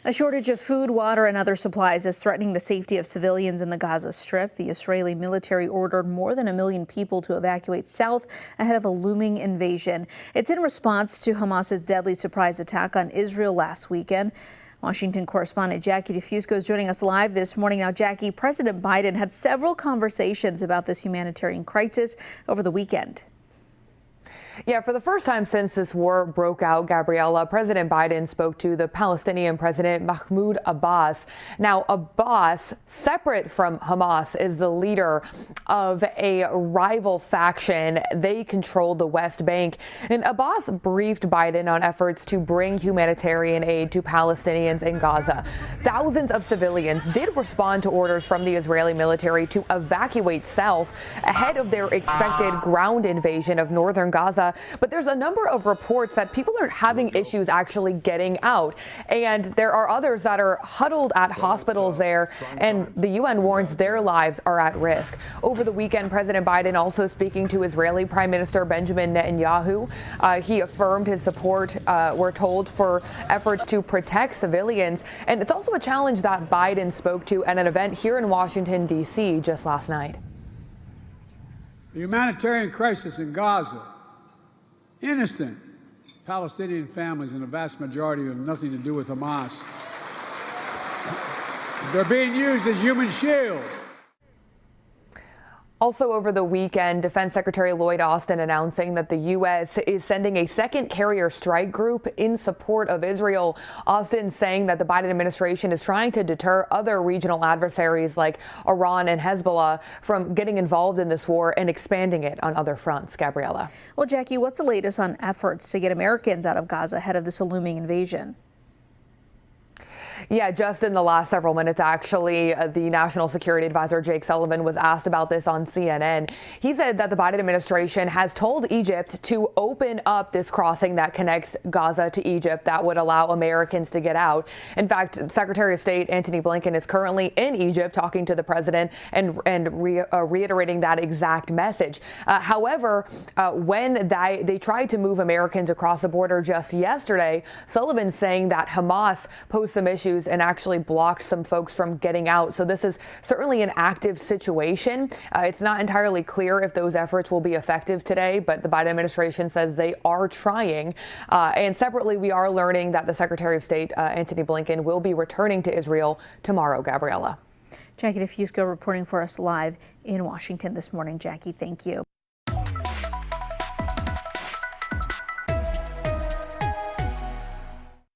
A shortage of food, water, and other supplies is threatening the safety of civilians in the Gaza Strip. The Israeli military ordered more than 1 million people to evacuate south ahead of a looming invasion. It's in response to Hamas's deadly surprise attack on Israel last weekend. Washington correspondent Jackie DeFusco is joining us live this morning. Now, Jackie, President Biden had several conversations about this humanitarian crisis over the weekend. Yeah, for the first time since this war broke out, Gabriella, President Biden spoke to the Palestinian President Mahmoud Abbas. Now, Abbas, separate from Hamas, is the leader of a rival faction. They control the West Bank. And Abbas briefed Biden on efforts to bring humanitarian aid to Palestinians in Gaza. Thousands of civilians did respond to orders from the Israeli military to evacuate south ahead of their expected ground invasion of northern Gaza. But there's a number of reports that people are having issues actually getting out. And there are others that are huddled at hospitals there. And the UN warns their lives are at risk. Over the weekend, President Biden also speaking to Israeli Prime Minister Benjamin Netanyahu. He affirmed his support, we're told, for efforts to protect civilians. And it's also a challenge that Biden spoke to at an event here in Washington, D.C. just last night. The humanitarian crisis in Gaza. Innocent Palestinian families, and the vast majority have nothing to do with Hamas. They're being used as human shields. Also over the weekend, Defense Secretary Lloyd Austin announcing that the U.S. is sending a second carrier strike group in support of Israel. Austin saying that the Biden administration is trying to deter other regional adversaries like Iran and Hezbollah from getting involved in this war and expanding it on other fronts. Gabriella. Well, Jackie, what's the latest on efforts to get Americans out of Gaza ahead of this looming invasion? Yeah, just in the last several minutes, actually, the National Security Advisor Jake Sullivan was asked about this on CNN. He said that the Biden administration has told Egypt to open up this crossing that connects Gaza to Egypt that would allow Americans to get out. In fact, Secretary of State Antony Blinken is currently in Egypt talking to the president and reiterating that exact message. However, when they tried to move Americans across the border just yesterday, Sullivan's saying that Hamas posed some issues and actually blocked some folks from getting out. So this is certainly an active situation. It's not entirely clear if those efforts will be effective today, but the Biden administration says they are trying. And separately, we are learning that the Secretary of State, Antony Blinken, will be returning to Israel tomorrow. Gabriella. Jackie DeFusco reporting for us live in Washington this morning. Jackie, thank you.